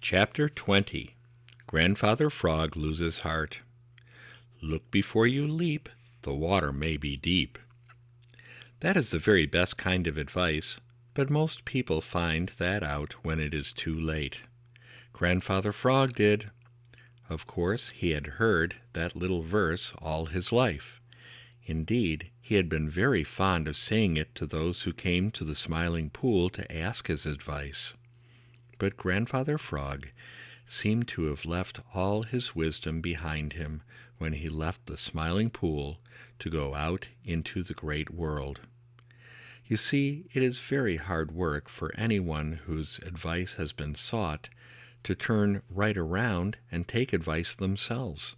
Chapter 20. Grandfather Frog Loses Heart. Look before you leap, the water may be deep. That is the very best kind of advice, but most people find that out when it is too late. Grandfather Frog did. Of course, he had heard that little verse all his life. Indeed, he had been very fond of saying it to those who came to the Smiling Pool to ask his advice. But Grandfather Frog seemed to have left all his wisdom behind him when he left the Smiling Pool to go out into the great world. You see, it is very hard work for anyone whose advice has been sought to turn right around and take advice themselves.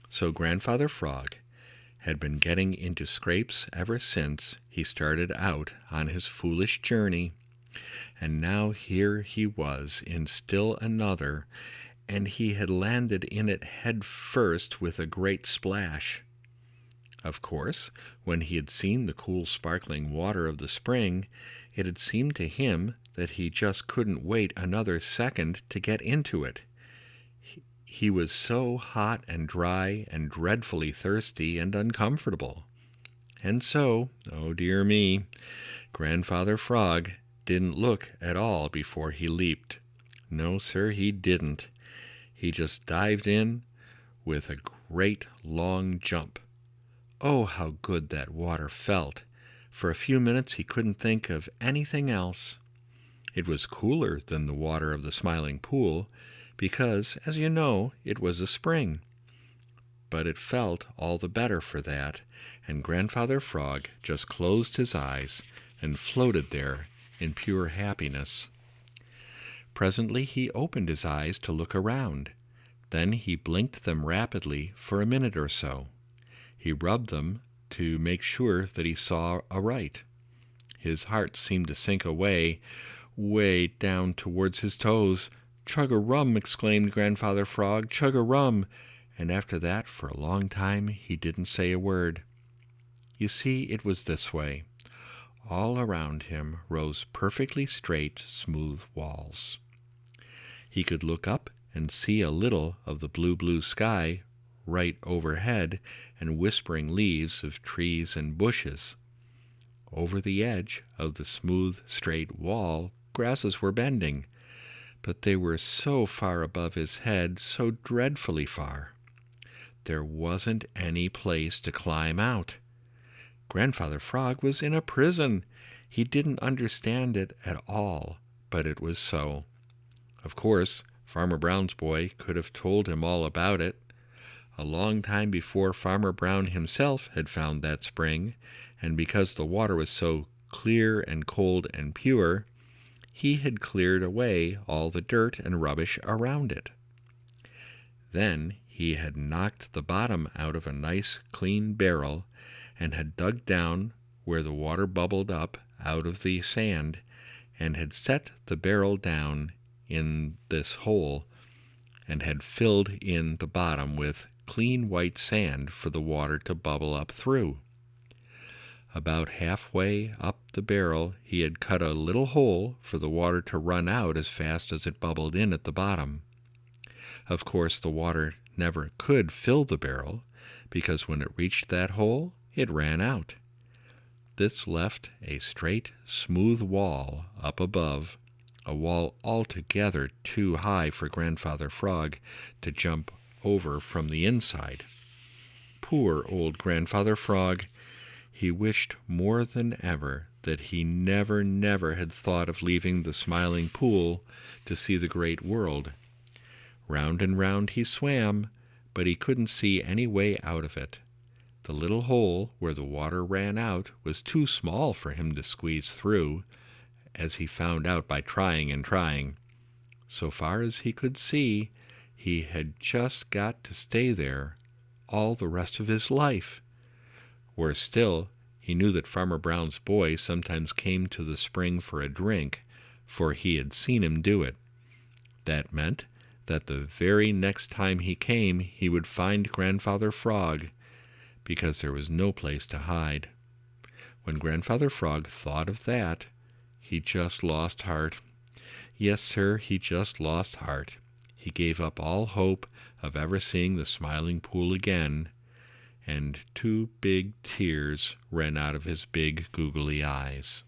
So Grandfather Frog had been getting into scrapes ever since he started out on his foolish journey. And now here he was in still another, and he had landed in it head first with a great splash. Of course, when he had seen the cool sparkling water of the spring, it had seemed to him that he just couldn't wait another second to get into it. He was so hot and dry and dreadfully thirsty and uncomfortable. And so, oh dear me, Grandfather Frog didn't look at all before he leaped. No, sir, he didn't. He just dived in with a great long jump. Oh, how good that water felt! For a few minutes he couldn't think of anything else. It was cooler than the water of the Smiling Pool because, as you know, it was a spring. But it felt all the better for that, and Grandfather Frog just closed his eyes and floated there in pure happiness. Presently he opened his eyes to look around. Then he blinked them rapidly for a minute or so. He rubbed them to make sure that he saw aright. His heart seemed to sink away, way down towards his toes. "Chug-a-rum!" exclaimed Grandfather Frog. "Chug-a-rum!" And after that, for a long time, he didn't say a word. You see, it was this way. All around him rose perfectly straight, smooth walls. He could look up and see a little of the blue sky right overhead and whispering leaves of trees and bushes. Over the edge of the smooth, straight wall, grasses were bending, but they were so far above his head, so dreadfully far. There wasn't any place to climb out. Grandfather Frog was in a prison. He didn't understand it at all, but it was so. Of course, Farmer Brown's boy could have told him all about it. A long time before Farmer Brown himself had found that spring, and because the water was so clear and cold and pure, he had cleared away all the dirt and rubbish around it. Then he had knocked the bottom out of a nice clean barrel and had dug down where the water bubbled up out of the sand, and had set the barrel down in this hole, and had filled in the bottom with clean white sand for the water to bubble up through. About halfway up the barrel he had cut a little hole for the water to run out as fast as it bubbled in at the bottom. Of course, the water never could fill the barrel, because when it reached that hole, it ran out. This left a straight, smooth wall up above, a wall altogether too high for Grandfather Frog to jump over from the inside. Poor old Grandfather Frog! He wished more than ever that he never had thought of leaving the Smiling Pool to see the great world. Round and round he swam, but he couldn't see any way out of it. The little hole where the water ran out was too small for him to squeeze through, as he found out by trying and trying. So far as he could see, he had just got to stay there all the rest of his life. Worse still, he knew that Farmer Brown's boy sometimes came to the spring for a drink, for he had seen him do it. That meant that the very next time he came, he would find Grandfather Frog, because there was no place to hide. When Grandfather Frog thought of that, he just lost heart. Yes, sir, he just lost heart. He gave up all hope of ever seeing the Smiling Pool again, and 2 big tears ran out of his big googly eyes.